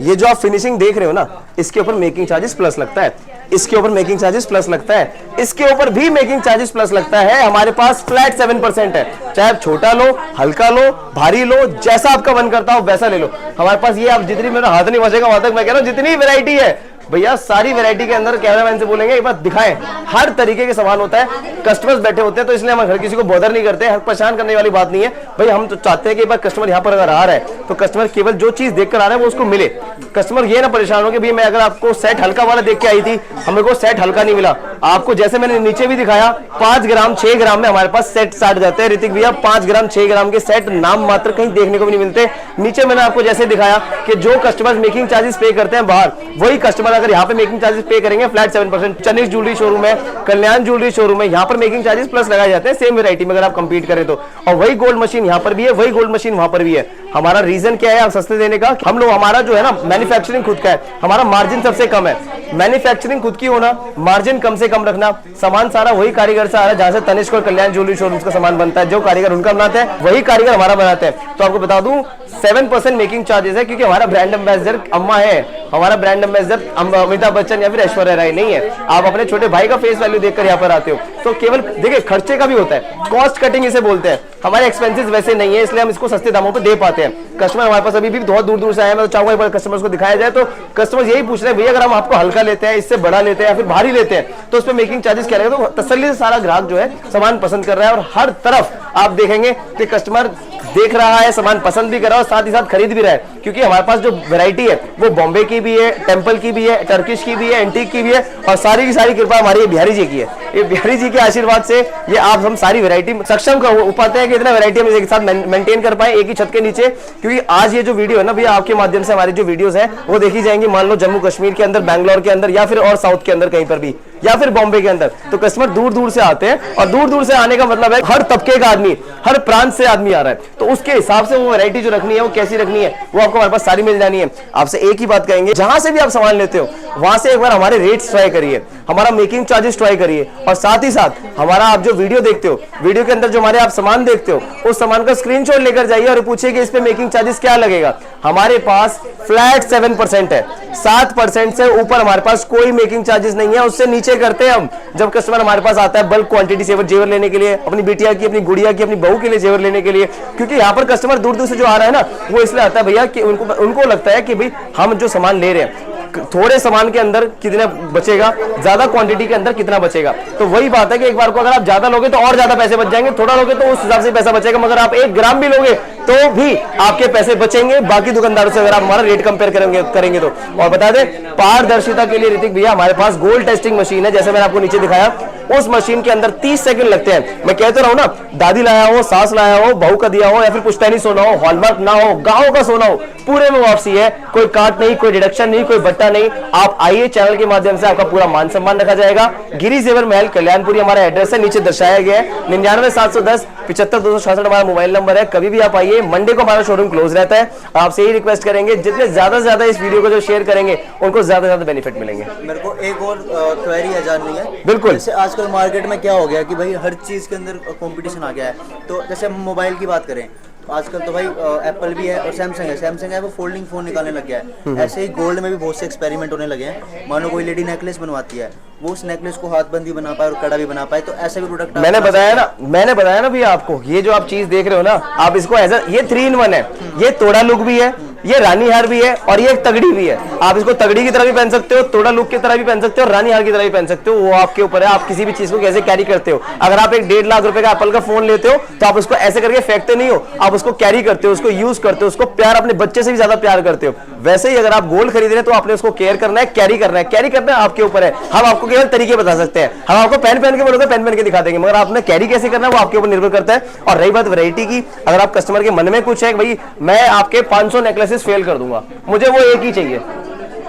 ये जो आप फिनिशिंग देख रहे हो ना, इसके ऊपर मेकिंग चार्जेस प्लस लगता है, इसके ऊपर मेकिंग चार्जेस प्लस लगता है, इसके ऊपर भी मेकिंग चार्जेस प्लस लगता है। हमारे पास फ्लैट 7% है। चाहे आप छोटा लो, हल्का लो, भारी लो, जैसा आपका मन करता हो वैसा ले लो। हमारे पास ये आप जितनी, मेरा हाथ नहीं बचेगा वहां तक मैं कह रहा हूं, जितनी वैरायटी है भैया सारी वैरायटी के अंदर कैमरामैन से बोलेंगे एक बार दिखाएं। हर तरीके के सामान होता है, कस्टमर्स बैठे होते हैं तो इसलिए हम हर किसी को बॉदर नहीं करते, हर परेशान करने वाली बात नहीं है भाई। हम तो चाहते हैं कि एक बार कस्टमर यहाँ पर अगर आ रहा है तो कस्टमर केवल जो चीज देखकर आ रहा है वो उसको मिले। कस्टमर ये ना परेशान हो कि भाई मैं अगर आपको सेट हल्का वाला देख के आई थी, हमें को सेट हल्का नहीं मिला। आपको जैसे मैंने नीचे भी दिखाया 5 ग्राम 6 ग्राम में हमारे पास सेट स्टार्ट जाते हैं ऋतिक भैया। 5 ग्राम 6 ग्राम के सेट नाम मात्र कहीं देखने को भी नहीं मिलते। नीचे मैंने आपको जैसे दिखाया कि जो कस्टमर मेकिंग चार्जेस पे करते हैं बाहर, वही कस्टमर अगर यहाँ पे मेकिंग चार्जेस पे करेंगे फ्लैट 7%। चनिश ज्वेलरी शोरूम है, कल्याण ज्वेलरी शोरूम है, यहाँ पर मेकिंग चार्जेस प्लस लगाए जाते हैं सेम वैरायटी में अगर आप कंपीट करें तो। और वही गोल्ड मशीन यहाँ पर भी है, वही गोल्ड मशीन वहां पर भी है। हमारा रीजन क्या है आप सस्ते देने का? हम लोग, हमारा जो है ना मैन्युफैक्चरिंग खुद का है, हमारा मार्जिन सबसे कम है। मैन्युफैक्चरिंग खुद की होना, मार्जिन कम से कम रखना, सामान सारा वही कारीगर से आ रहा है जहां से तनिष्क और कल्याण ज्वेलरी शोरूम का सामान बनता है। जो कारीगर उनका बनाते हैं वही कारीगर हमारा बनाते हैं। तो आपको बता दूं 7% मेकिंग चार्जेस है क्योंकि हमारा ब्रांड एम्बेसडर अम्मा है, हमारा ब्रांड एम्बेसडर अमिताभ बच्चन या फिर ऐश्वर्या राय नहीं है। आप अपने छोटे भाई का फेस वैल्यू देखकर यहाँ पर आते हो तो केवल देखिए खर्चे का भी होता है, कॉस्ट कटिंग इसे बोलते हैं। हमारे एक्सपेंसेस वैसे नहीं है इसलिए हम इसको सस्ते दामों पे दे पाते हैं। कस्टमर हमारे पास अभी भी बहुत दूर दूर से आए हैं, मैं तो चाहूंगा एक बार कस्टमर्स को दिखाया जाए। तो कस्टमर यही पूछ रहे हैं भैया अगर हम आपको हल्का लेते हैं, इससे बड़ा लेते हैं या फिर भारी लेते हैं तो उस पर मेकिंग चार्जेस क्या लगेगा? तो तसल्ली से सारा ग्राहक जो है सामान पसंद कर रहा है और हर तरफ आप देखेंगे कि कस्टमर देख रहा है, सामान पसंद भी कर रहा है और साथ ही साथ खरीद भी रहा है क्योंकि हमारे पास जो वैरायटी है वो बॉम्बे की भी है, टेम्पल की भी है, टर्किश की भी है, एंटीक की भी है और सारी की सारी कृपा हमारी बिहारी जी की है। ये बिहारी जी के आशीर्वाद से ये आप हम सारी वैरायटी सक्षम हो पाते हैं कि इतना वैरायटी हम एक साथ मेंटेन कर पाए एक ही छत के नीचे। क्योंकि आज ये जो वीडियो है ना भैया, आपके माध्यम से हमारी जो वीडियोस है वो देखी जाएंगी मान लो जम्मू कश्मीर के अंदर, बैंगलोर के अंदर या फिर और साउथ के अंदर कहीं पर भी, या फिर बॉम्बे के अंदर। तो कस्टमर दूर दूर से आते हैं और दूर दूर से आने का मतलब है हर तबके का आदमी, हर प्रांत से आदमी आ रहा है। तो उसके हिसाब से वो वैरायटी जो रखनी है वो कैसी रखनी है वो आपको हमारे पास सारी मिल जानी है। आपसे एक ही बात कहेंगे, जहां से भी आप सामान लेते हो वहां से एक बार हमारे रेट्स ट्राई करिए, हमारा मेकिंग चार्जेस ट्राई करिए और साथ ही साथ हमारा आप जो वीडियो देखते हो, वीडियो के अंदर जो हमारे आप सामान देखते हो उस सामान का स्क्रीनशॉट लेकर जाइए और पूछिए कि इस पे मेकिंग चार्जेस क्या लगेगा। हमारे पास फ्लैट 7% है, 7% से ऊपर हमारे पास कोई मेकिंग चार्जेस नहीं है, उससे नीचे करते हैं हम। जब कस्टमर हमारे पास आता है बल्क क्वांटिटी से जेवर लेने के लिए, अपनी बिटिया की, अपनी गुड़िया की, अपनी बहू के लिए जेवर लेने के लिए, क्योंकि यहाँ पर कस्टमर दूर दूर से जो आ रहा है ना वो इसलिए आता है भैया कि उनको लगता है कि भाई हम जो सामान ले रहे हैं थोड़े सामान के अंदर कितना बचेगा, ज्यादा क्वांटिटी के अंदर कितना बचेगा। तो वही बात है कि एक बार को अगर आप ज्यादा लोगे तो और ज्यादा पैसे बच जाएंगे, थोड़ा लोगे तो उस हिसाब से पैसा बचेगा, मगर आप 1 ग्राम भी लोगे तो भी आपके पैसे बचेंगे बाकी दुकानदारों से, अगर आप हमारा रेट कंपेयर करेंगे तो। और बता दें पारदर्शिता के लिए ऋतिक भैया हमारे पास गोल्ड टेस्टिंग मशीन है, जैसे मैंने आपको नीचे दिखाया, उस मशीन के अंदर 30 सेकंड लगते हैं। मैं कहता रहा हूं ना, दादी लाया हो, सास लाया हो, बहू का दिया हो, या फिर पुश्तैनी सोना हो, हॉलमार्क ना हो, गांव का सोना हो, पूरे में वापसी है, कोई काट नहीं, कोई डिडक्शन नहीं, कोई बट्टा नहीं। आप आइए, चैनल के माध्यम से आपका पूरा मान सम्मान रखा जाएगा। गिरी जेवर महल कल्याणपुरी हमारा एड्रेस है, नीचे दर्शाया गया है। 99 710 75 हमारा मोबाइल नंबर है। कभी भी आप आइए, मंडे को हमारा शोरूम क्लोज रहता है। आपसे यही रिक्वेस्ट करेंगे, जितने ज्यादा से ज्यादा इस वीडियो को जो शेयर करेंगे उनको ज्यादा से ज्यादा बेनिफिट मिलेंगे। मेरे को एक और क्वेरी है जाननी है। बिल्कुल। जैसे आजकल मार्केट में क्या हो गया कि भाई हर चीज के अंदर कंपटीशन आ गया है। तो जैसे हम मोबाइल की बात करें तो आजकल तो भाई एप्पल भी है और सैमसंग है वो फोल्डिंग फोन निकालने लग गया है। ऐसे ही गोल्ड में भी बहुत से एक्सपेरिमेंट होने लगे हैं। मानो कोई लेडी नेकलेस बनवाती है, वो उस नेकलेस को हाथबंदी बना पाए और कड़ा भी बना पाए, तो ऐसे भी प्रोडक्ट मैंने बताया ना भैया आपको, ये जो आप चीज देख रहे हो ना, आप इसको ऐसा, ये 3 in 1 है। ये तोड़ा लुक भी है, ये रानी हार भी है और ये एक तगड़ी भी है। आप इसको तगड़ी की तरह भी पहन सकते हो, तोड़ा लुक की तरह भी पहन सकते हो, रानी हार की तरह भी पहन सकते हो, वो आपके ऊपर है, आप किसी भी चीज को कैसे कैरी करते हो। अगर आप एक 1.5 लाख रुपए का एप्पल का फोन लेते हो तो आप उसको ऐसे करके फेंकते नहीं हो, आप उसको कैरी करते हो, उसको यूज करते हो, उसको प्यार, अपने बच्चे से भी ज्यादा प्यार करते हो। वैसे ही अगर आप गोल्ड खरीद रहे हैं तो आपने उसको केयर करना है, कैरी करना है। कैरी करना आपके ऊपर है, हम आपको केवल तरीके बता सकते हैं। हम आपको पेन के बोलोगे, पेन के दिखा देंगे, मगर आपने कैरी कैसे करना है वो आपके ऊपर निर्भर करता है। और रही बात वैरायटी की, अगर आप कस्टमर के मन में कुछ है भाई मैं आपके 500 नेकलेसेस फेल कर दूंगा, मुझे वो एक ही चाहिए,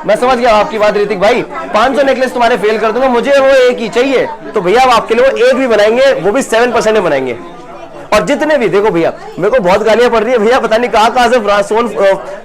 मैं समझ गया आपकी बात ऋतिक भाई, 500 नेकलेस तुम्हारे फेल कर दूंगा, मुझे वो एक ही चाहिए, तो भैया आप आपके लिए वो एक भी बनाएंगे, वो भी 7% में बनाएंगे। और जितने भी देखो भैया, मेरे को बहुत गालियां पड़ रही है भैया, पता नहीं कहां से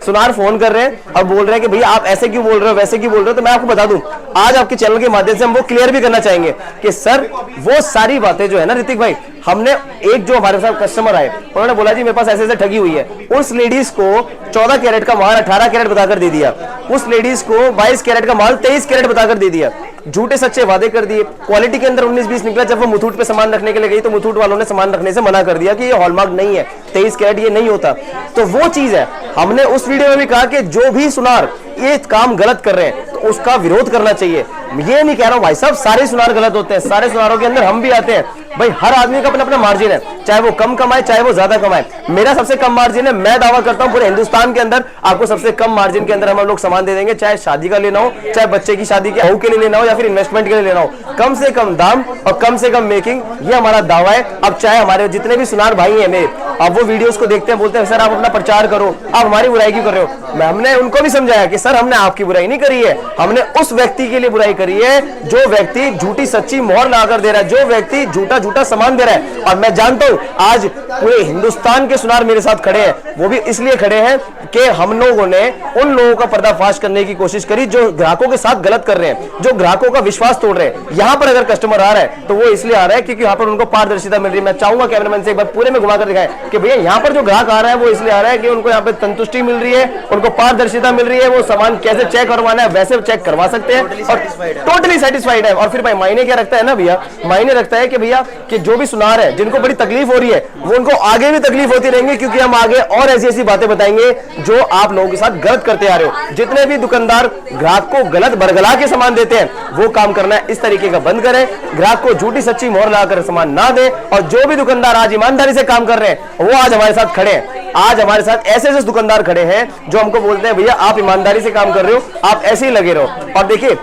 सुनार फोन कर रहे हैं और बोल रहे हैं कि भैया आप ऐसे क्यों बोल रहे हो, वैसे क्यों बोल रहे हो। तो मैं आपको बता दूं, आज आपके चैनल के माध्यम से हम वो क्लियर भी करना चाहेंगे कि सर वो सारी बातें जो है ना ऋतिक भाई, हमने एक जो हमारे साथ कस्टमर आए, उन्होंने बोला जी मेरे पास ऐसे ऐसे ठगी हुई है, उस लेडीज को 14 कैरेट का माल 18 कैरेट बताकर दे दिया, उस लेडीज को 22 कैरेट का माल 23 कैरेट बताकर दे दिया, झूठे सच्चे वादे कर दिए, क्वालिटी के अंदर 19-20 निकला। जब वो मुथूट पे सामान रखने के लिए गई तो मुथूट वालों ने सामान रखने से मना कर दिया कि ये हॉलमार्क नहीं है, 23 कैरेट ये नहीं होता। तो वो चीज है, हमने उस वीडियो में भी कहा कि जो भी सुनार ये काम गलत कर रहे हैं तो उसका विरोध करना चाहिए। ये नहीं कह रहा हूं भाई साहब सारे सुनार गलत होते हैं, सारे सुनारों के अंदर हम भी आते हैं भाई, हर आदमी का अपना अपना मार्जिन है, चाहे वो कम कमाए चाहे वो ज्यादा कमाए। मेरा सबसे कम मार्जिन है, मैं दावा करता हूं पूरे हिंदुस्तान के अंदर आपको सबसे कम मार्जिन के अंदर हम लोग सामान दे देंगे, चाहे शादी का लेना हो, चाहे बच्चे की शादी के बहू के लिए लेना हो या फिर इन्वेस्टमेंट के लिए लेना हो, कम से कम दाम और कम से कम मेकिंग, ये हमारा दावा है। अब चाहे हमारे जितने भी सुनार भाई हैं मेरे, अब वो वीडियोस को देखते हैं, बोलते हैं सर आप अपना प्रचार करो, आप हमारी बुराई क्यों कर रहे हो। हमने उनको भी समझाया कि सर हमने आपकी बुराई नहीं करी है, हमने उस व्यक्ति के लिए बुराई करी है जो व्यक्ति झूठी सच्ची मोहर लाकर दे रहा है, जो व्यक्ति झूठा झूठा सामान दे रहा है। और मैं जानता हूं आज पूरे हिंदुस्तान के सुनार मेरे साथ खड़े हैं, वो भी इसलिए खड़े हैं कि हम लोगों ने उन लोगों का पर्दाफाश करने की कोशिश करी जो ग्राहकों के साथ गलत कर रहे हैं, जो ग्राहकों का विश्वास तोड़ रहे हैं। यहां पर अगर कस्टमर आ रहा है तो वो इसलिए आ रहा है क्योंकि यहां पर उनको पारदर्शिता मिल रही है। मैं चाहूंगा कैमरामैन से एक बार पूरे में घुमाकर दिखाएं कि भैया यहां पर जो ग्राहक आ रहा है वो इसलिए आ रहा है कि उनको यहां पर संतुष्टि मिल रही है, उनको पारदर्शिता मिल रही है, वो सामान कैसे चेक करवाना है वैसे चेक करवा सकते हैं और टोटली सेटिस्फाइड है। और फिर भाई मायने क्या रखता है ना भैया, मायने रखता है कि भैया कि जो भी सुनार है जिनको बड़ी तकलीफ हो रही है वो उनको आगे भी तकलीफ होती रहेंगी, क्योंकि हम आगे और ऐसी ऐसी बातें बताएंगे जो आप लोगों के साथ गलत करते आ रहे हो। जितने भी दुकानदार ग्राहक को गलत बरगला के सामान देते हैं वो काम करना है इस तरीके का बंद करें, ग्राहक को झूठी सच्ची मोहर लगाकर सामान ना दे। और जो भी दुकानदार आज ईमानदारी से काम कर रहे हैं वो आज हमारे साथ खड़े हैं। आज हमारे साथ ऐसे ऐसे दुकानदार खड़े हैं जो हमको बोलते हैं भैया आप ईमानदारी से काम कर रहे हो, आप ऐसे ही लगे रहो। और देखिए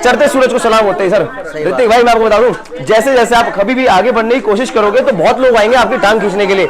चढ़ते सूरज को सलाम होते हैं सर। ऋतिक भाई मैं आपको बता दूं, जैसे जैसे आप कभी भी आगे बढ़ने की कोशिश करोगे तो बहुत लोग आएंगे आपकी टांग खींचने के लिए।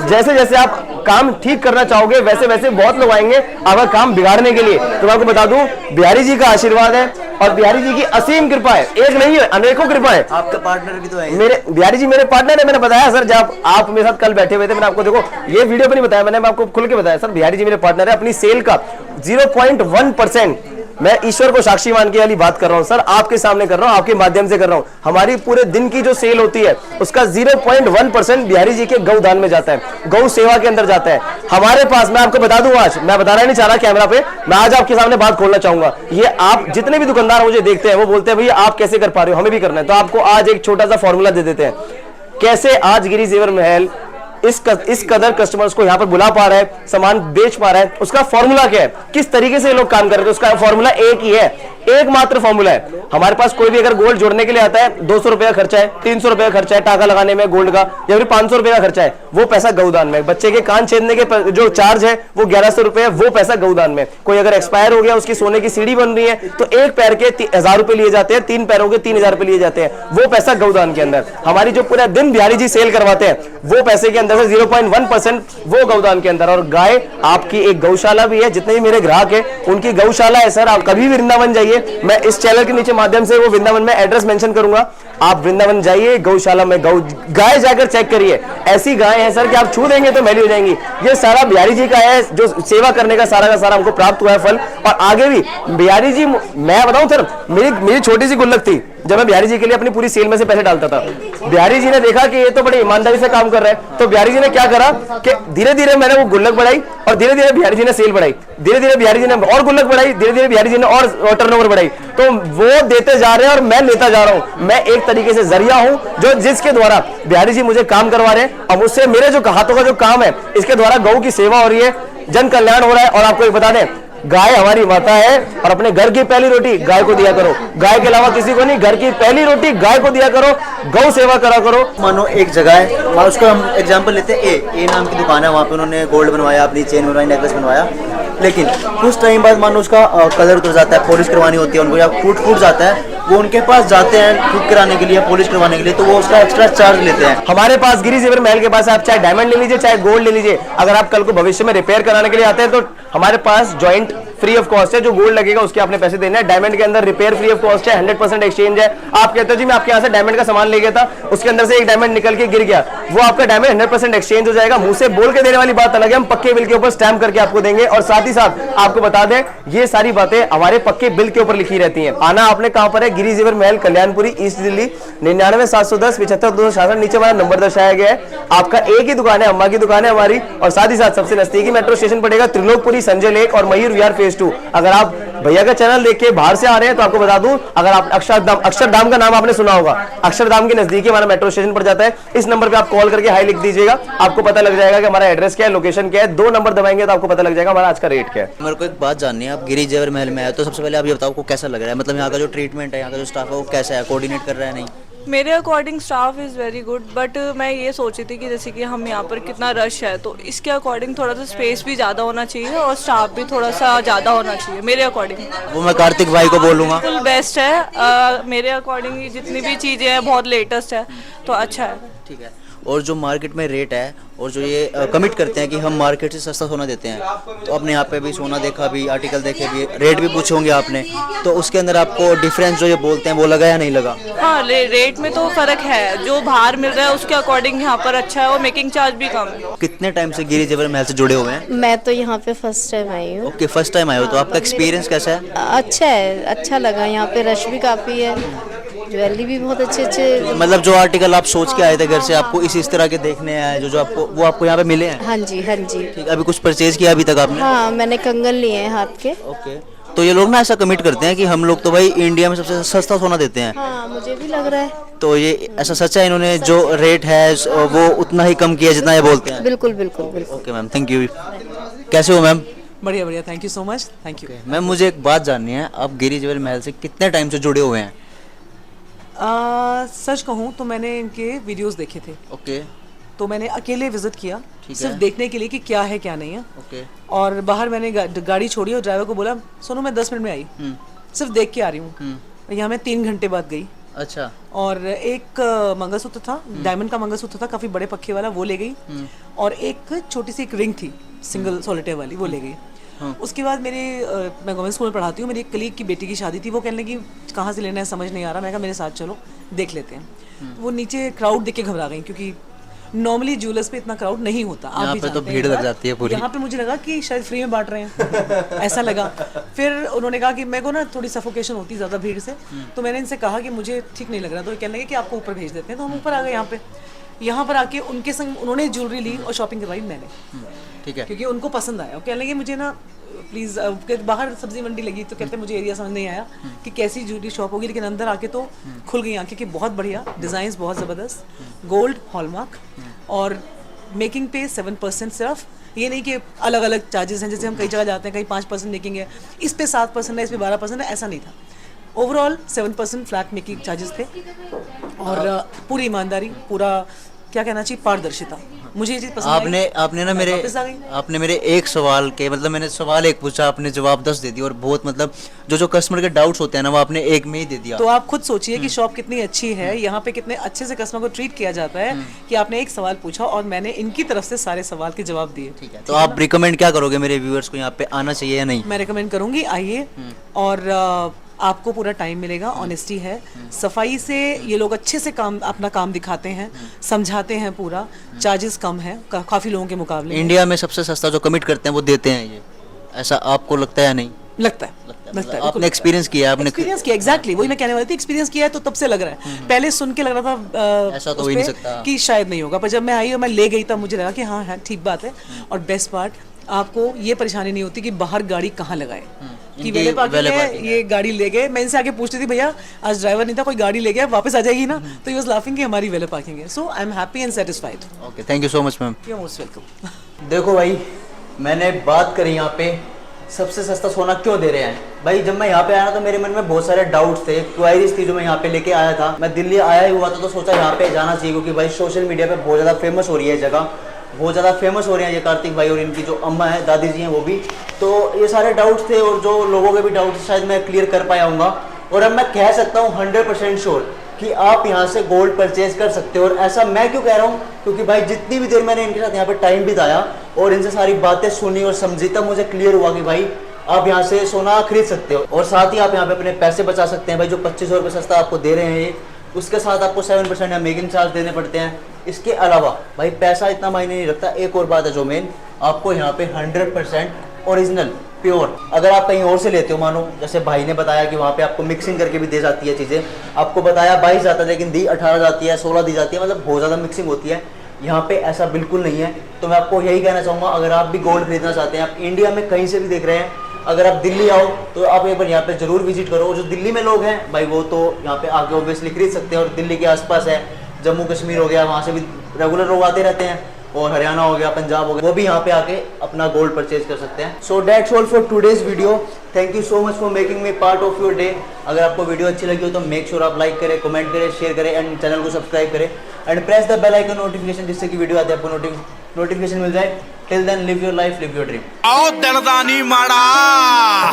जैसे जैसे आप काम ठीक करना चाहोगे वैसे वैसे बहुत लोग आएंगे आपका काम बिगाड़ने के लिए। तो मैं आपको बता दूं बिहारी जी का आशीर्वाद है और बिहारी जी की असीम कृपा है, एक नहीं है अनेकों कृपा है। आपका पार्टनर भी तो है मेरे बिहारी जी मेरे पार्टनर है। मैंने बताया सर जब आप मेरे साथ कल बैठे हुए थे मैंने आपको देखो ये वीडियो पर नहीं बताया, मैंने आपको खुल के बताया सर बिहारी जी मेरे पार्टनर है। अपनी सेल का 0.1% मैं ईश्वर को साक्षी मान के वाली बात कर रहा हूं सर, आपके सामने कर रहा हूं, आपके माध्यम से कर रहा हूं। हमारी पूरे दिन की जो सेल होती है उसका 0.1% बिहारी जी के गौ दान में जाता है, गौ सेवा के अंदर जाता है। हमारे पास मैं आपको बता दूं, आज मैं बताना नहीं चाह रहा कैमरा पे, मैं आज आपके सामने बात खोलना चाहूंगा। ये आप जितने भी दुकानदार मुझे देखते हैं वो बोलते हैं भैया आप कैसे कर पा रहे हो, हमें भी करना है। तो आपको आज एक छोटा सा फॉर्मूला दे देते हैं कैसे आज गिरी जेवर महल इस कदर कस्टमर्स को यहाँ पर बुला पा रहा है, सामान बेच पा रहा है, उसका फॉर्मूला क्या है, किस तरीके से ये लोग काम कर रहे हैं? उसका फॉर्मूला एक ही है, एकमात्र फॉर्मूला है। हमारे पास कोई भी अगर गोल्ड जोड़ने के लिए आता है, 200 रुपए का खर्चा है, 300 रुपए का खर्चा है टाका लगाने में गोल्ड का, या फिर 500 रुपए का खर्चा है, वो पैसा गौदान में। बच्चे के कान छेदने के जो चार्ज है वो 1100 रुपए है, वो पैसा गौदान में। कोई अगर एक्सपायर हो गया, उसकी सोने की सीढ़ी बन रही है, तो एक पैर के 1000 रुपए लिए जाते हैं, 3 पैरों के 3000 रुपए लिए जाते हैं, वो पैसा गौदान के अंदर। हमारी जो पूरा दिन बिहारी जी सेल करवाते हैं, वो पैसे के अंदर से 0.1% वो गौदान के अंदर। और गाय आपकी एक गौशाला भी है, जितने भी मेरे ग्राहक है उनकी गौशाला है सर। आप कभी भी वृंदावन जाइए, मैं इस चैनल के नीचे माध्यम से वो वृंदावन में एड्रेस मेंशन करूंगा, आप वृंदावन जाइए, गौशाला में गाय जाकर चेक करिए। ऐसी गाय है सर कि आप छू देंगे तो मैली हो जाएंगी। ये सारा बिहारी जी का है, जो सेवा करने का सारा हमको प्राप्त हुआ है फल। और आगे भी बिहारी जी, मैं बताऊं सर, मेरी छोटी सी गुल्लक थी, जब मैं बिहारी जी के लिए अपनी पूरी सेल में से पैसे डालता था। बिहारी जी ने देखा कि ये तो बड़ी ईमानदारी से काम कर रहा है, तो बिहारी जी ने क्या करा कि धीरे धीरे मैंने वो गुल्लक बढ़ाई, और धीरे धीरे बिहारी जी ने सेल बढ़ाई, धीरे धीरे बिहारी जी ने और गुल्लक बढ़ाई, धीरे धीरे बिहारी जी ने और टर्नओवर बढ़ाई। तो वो देते जा रहे हैं और मैं लेता जा रहा हूं। मैं एक तरीके से जरिया हूं, जो जिसके द्वारा बिहारी जी मुझे काम करवा रहे हैं, और मुझसे मेरे जो हाथों का जो काम है, इसके द्वारा गौ की सेवा हो रही है, जन कल्याण हो रहा है। और आपको एक बता दें, गाय हमारी माता है, और अपने घर की पहली रोटी गाय को दिया करो। गाय के अलावा किसी को नहीं, घर की पहली रोटी गाय को दिया करो, गौ सेवा करा करो। मानो एक जगह है, उसका हम एग्जांपल लेते हैं, ए नाम की दुकान है, वहाँ पे उन्होंने गोल्ड बनवाया, अपनी चेन बनवाई, नेकलेस बनवाया, लेकिन कुछ टाइम बाद मानो उसका कलर उतर जाता है, पॉलिश करवानी होती है उनको, या फूट जाता है, वो उनके पास जाते हैं ठीक कराने के लिए, पॉलिश करवाने के लिए, तो वो उसका एक्स्ट्रा चार्ज लेते हैं। हमारे पास गिरी जेवर महल के पास आप चाहे डायमंड ले लीजिए, चाहे गोल्ड ले लीजिए, अगर आप कल को भविष्य में रिपेयर कराने के लिए आते हैं, तो हमारे पास जॉइंट फ्री ऑफ कॉस्ट है। जो गोल्ड लगेगा उसके आपने पैसे देने हैं। डायमंड के अंदर रिपेयर फ्री ऑफ कॉस्ट है, 100% एक्सचेंज है। आप कहते हो जी मैं आपके यहाँ से डायमंड का सामान ले गया था, उसके अंदर से एक डायमंड निकल के गिर गया, वो आपका डायमंड 100% एक्सचेंज हो जाएगा। मुंह से बोल के देने वाली बात अलग है, हम पक्के बिल के ऊपर स्टैम्प करके आपको देंगे। और साथ ही साथ आपको बता दें, ये सारी बातें हमारे पक्के बिल के ऊपर लिखी रहती हैं। आना आपने कहां पर है? गिरी जेवर महल, कल्याणपुरी, ईस्ट दिल्ली, 99 710 75 266। नीचे हमारा नंबर दर्शाया गया है। आपका एक ही दुकान है, अम्मा की दुकान है हमारी, और साथ ही साथ सबसे नजदीकी मेट्रो स्टेशन पड़ेगा त्रिलोकपुरी, संजय लेक और मयूर विहार फेज 2। अगर आप भैया का चैनल देख के बाहर से आ रहे हैं, तो आपको बता दूं, अगर आप अक्षरधाम का नाम आपने सुना होगा, अक्षरधाम के नजदीक हमारा मेट्रो स्टेशन पड़ जाता है। इस नंबर पे आप कॉल करके हाई लिख दीजिएगा, आपको पता लग जाएगा कि हमारा एड्रेस क्या है, लोकेशन क्या है। 2 नंबर दबाएंगे तो आपको पता लग जाएगा हमारा आज का रेट क्या है। मेरे को एक बात जाननी है, आप गिरी जेवर महल में आए, तो सबसे पहले आप ये बताओ आपको कैसा लग रहा है, मतलब यहाँ का जो ट्रीटमेंट है, यहाँ का जो स्टाफ है, वो कैसा है, कोऑर्डिनेट कर रहा है? नहीं, मेरे according staff is very good, but मैं ये सोची थी कि जैसे कि हम यहाँ पर कितना रश है, तो इसके अकॉर्डिंग थोड़ा सा स्पेस भी ज़्यादा होना चाहिए और स्टाफ भी थोड़ा सा ज़्यादा होना चाहिए मेरे अकॉर्डिंग। वो मैं कार्तिक भाई को बोलूँगा, फुल बेस्ट है मेरे अकॉर्डिंग, जितनी भी चीज़ें हैं बहुत लेटेस्ट है, तो अच्छा है। ठीक है। और जो मार्केट में रेट है, और जो ये कमिट करते हैं कि हम मार्केट से सस्ता सोना देते हैं, तो अपने यहाँ पे भी सोना देखा भी, आर्टिकल देखे भी, रेट भी पूछे होंगे आपने, तो उसके अंदर आपको डिफरेंस जो ये बोलते हैं वो लगा या नहीं लगा? हाँ, रेट में तो फ़र्क है, जो बाहर मिल रहा है उसके अकॉर्डिंग यहाँ पर अच्छा है, और मेकिंग चार्ज भी कम है। कितने टाइम से गिरी जेवर महल से जुड़े हुए हैं? मैं तो यहाँ पे फर्स्ट टाइम आई हूँ। ओके, फर्स्ट टाइम आए हो, तो आपका एक्सपीरियंस कैसा है? अच्छा है, अच्छा लगा। यहाँ पे रश भी काफ़ी है, ज्वेलरी भी बहुत अच्छे मतलब जो आर्टिकल आप सोच के आए थे घर से, आपको इस तरह के देखने आए, जो आपको वो आपको यहाँ पे मिले हैं? हाँ जी, हाँ जी। ठीक, अभी कुछ परचेज किया अभी तक आपने? हाँ, मैंने कंगन लिए हैं हाथ के। ओके, तो ये लोग ना ऐसा कमिट करते हैं कि हम लोग तो भाई इंडिया में सबसे सस्ता सोना देते हैं, हाँ, मुझे भी लग रहा है। तो ये ऐसा सच है? इन्होंने जो रेट है वो उतना ही कम किया जितना ये बोलते हैं? बिल्कुल बिल्कुल बिल्कुल। Okay ma'am, thank you. कैसे हो मैम? बढ़िया बढ़िया, thank you so much, thank you. Ma'am मुझे एक बात जाननी है, आप गिरी जेवर महल से कितने टाइम से जुड़े हुए हैं? सच कहूँ तो मैंने इनके वीडियोस देखे थे, ओके, तो मैंने अकेले विजिट किया, ठीक सिर्फ है। देखने के लिए कि क्या है क्या नहीं है। ओके, और बाहर मैंने गाड़ी छोड़ी और ड्राइवर को बोला, सुनो मैं 10 मिनट में आई, सिर्फ देख के आ रही हूँ। यहाँ मैं 3 घंटे बाद गई। अच्छा। और एक मंगलसूत्र था, डायमंड का मंगलसूत्र था, काफ़ी बड़े पक्के वाला, वो ले गई। और एक छोटी सी एक रिंग थी सिंगल सोलिटेयर वाली, वो ले गई। उसके बाद मेरे मैं गवर्नमेंट स्कूल में पढ़ाती हूँ, मेरी एक कलीग की बेटी की शादी थी, वो कहने लगी कहाँ से लेना है समझ नहीं आ रहा। मैं कहा मेरे साथ चलो देख लेते हैं। वो नीचे क्राउड देख के घबरा गई, क्योंकि नॉर्मली ज्वेलर्स पे इतना क्राउड नहीं होता। यहाँ पे तो भीड़ लग जाती है पूरी। यहाँ पे मुझे लगा कि शायद फ्री में बांट रहे हैं ऐसा लगा। फिर उन्होंने कहा कि मेरे को ना थोड़ी सफोकेशन होती है ज़्यादा भीड़ से, तो मैंने इनसे कहा कि मुझे ठीक नहीं लग रहा, तो कहने लगे कि आपको ऊपर भेज देते हैं। तो हम ऊपर आ गए। यहाँ पर आके उनके संग उन्होंने ज्वेलरी ली और शॉपिंग करवाई मैंने, ठीक है, क्योंकि उनको पसंद आया। कहने लगे मुझे ना प्लीज़, बाहर सब्जी मंडी लगी तो कहते मुझे एरिया समझ नहीं आया कि कैसी ज्वेलरी शॉप होगी, लेकिन अंदर आके तो खुल गई आंखें कि बहुत बढ़िया डिज़ाइंस, बहुत ज़बरदस्त, गोल्ड हॉलमार्क, और मेकिंग पे 7% सिर्फ, ये नहीं कि अलग अलग चार्जेस हैं, जैसे हम कई जगह जाते हैं कहीं 5% मेकिंग है, इस पे 7% है, इस पे 12% है, ऐसा नहीं था। ओवरऑल 7% फ्लैट मेकिंग चार्जेस थे और पूरी ईमानदारी, पूरा क्या कहना चाहिए, पारदर्शिता, मुझे ये चीज़ पसंद आई। आपने ना मैं मेरे वापस आ गई। आपने मेरे एक सवाल के मतलब मैंने सवाल एक पूछा, आपने जवाब 10 दे दिया और बहुत मतलब जो कस्टमर के डाउट्स होते हैं ना वो आपने एक में ही दे दिया। तो आप खुद सोचिए कि शॉप कितनी अच्छी है, यहाँ पे कितने अच्छे से कस्टमर को ट्रीट किया जाता है कि आपने एक सवाल पूछा और मैंने इनकी तरफ से सारे सवाल के जवाब दिए। ठीक है, तो आप रिकमेंड क्या करोगे मेरे व्यूअर्स को, यहाँ पे आना चाहिए या नहीं? मैं रिकमेंड करूंगी, आइए, और आपको पूरा टाइम मिलेगा, ऑनेस्टी है, सफाई से ये लोग अच्छे से काम अपना काम दिखाते हैं, समझाते हैं पूरा, चार्जेस कम है काफ़ी लोगों के मुकाबले। इंडिया में सबसे सस्ता जो कमिट करते हैं वो देते हैं ये, ऐसा आपको लगता है या नहीं? लगता है। आपने एक्सपीरियंस किया है, आपने एक्सपीरियंस किया, एग्जैक्टली वही मैं कहने वाली थी, एक्सपीरियंस किया है तो तब से लग रहा है। पहले सुन के लग रहा था ऐसा तो उस हो ही नहीं पे सकता। कि शायद नहीं होगा, पर जब मैं आई और मैं ले गई तब मुझे लगा कि हाँ हाँ ठीक बात है। और बेस्ट पार्ट, आपको ये परेशानी नहीं होती कि बाहर गाड़ी कहाँ लगाए, कि वेले पार्किंग है, ये गाड़ी ले गए। मैं इनसे आगे पूछती थी, भैया आज ड्राइवर नहीं था, कोई गाड़ी ले गया वापस आ जाएगी ना, तो ही वाज लाफिंग कि हमारी वेले पार्किंग है। So I am happy and satisfied. Okay, thank you so much ma'am. You are most welcome. देखो भाई, मैंने बात करी यहाँ पे सबसे सस्ता सोना क्यों दे रहे हैं। भाई जब मैं यहाँ पे आया ना तो मेरे मन में बहुत सारे डाउट्स थे, क्वायरीज थी जो मैं यहाँ पे लेके आया था। मैं दिल्ली आया ही हुआ था तो सोचा यहाँ पे जाना चाहिए, क्योंकि भाई सोशल मीडिया पे बहुत ज़्यादा फेमस हो रही है जगह, बहुत ज़्यादा फेमस हो रहे हैं ये कार्तिक भाई और इनकी जो अम्मा है, दादी जी हैं वो भी। तो ये सारे डाउट्स थे और जो लोगों के भी डाउट्स शायद मैं क्लियर कर पाया हूँगा। और अब मैं कह सकता हूँ 100% श्योर कि आप यहाँ से गोल्ड परचेज कर सकते हो। और ऐसा मैं क्यों कह रहा हूँ, क्योंकि भाई जितनी भी देर मैंने इनके साथ यहाँ पे टाइम बिताया और इनसे सारी बातें सुनी और समझी, तब मुझे क्लियर हुआ कि भाई आप यहाँ से सोना खरीद सकते हो और साथ ही आप यहाँ पे अपने पैसे बचा सकते हैं। भाई जो 2500 रुपये सस्ता आपको दे रहे हैं ये, उसके साथ आपको 7% या मेकिंग चार्ज देने पड़ते हैं। इसके अलावा भाई पैसा इतना मायने नहीं रखता। एक और बात है जो मेन, आपको यहाँ पे 100% ओरिजिनल प्योर, अगर आप कहीं और से लेते हो, मानो जैसे भाई ने बताया कि वहाँ पे आपको मिक्सिंग करके भी दे जाती है चीज़ें, आपको बताया 22 जाता है लेकिन दी 18 जाती है, 16 दी जाती है, मतलब बहुत ज़्यादा मिक्सिंग होती है। यहाँ पे ऐसा बिल्कुल नहीं है। तो मैं आपको यही कहना चाहूँगा, अगर आप भी गोल्ड खरीदना चाहते हैं, आप इंडिया में कहीं से भी देख रहे हैं, अगर आप दिल्ली आओ तो आप एक बार यहाँ पे जरूर विजिट करो। जो दिल्ली में लोग हैं भाई वो तो यहाँ पे आके ऑब्वियसली खरीद सकते हैं, और दिल्ली के आसपास है, जम्मू कश्मीर हो गया, वहाँ से भी रेगुलर लोग आते रहते हैं, और हरियाणा हो गया, पंजाब हो गया, वो भी यहाँ पे आके अपना गोल्ड परचेज कर सकते हैं। So that's all for today's video. Thank you so much for making me part of your day. अगर आपको वीडियो अच्छी लगी हो तो मेक श्योर आप लाइक करें, कमेंट करें, शेयर करें एंड चैनल को सब्सक्राइब करें and press the bell icon notification, जिससे कि वीडियो आते आपको नोटिफिकेशन मिल जाए। Till then live your life, live your dream. आओ दलदानी माड़ा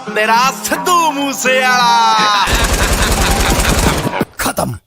तेरा सिद्धू मूसे वाला खत्म।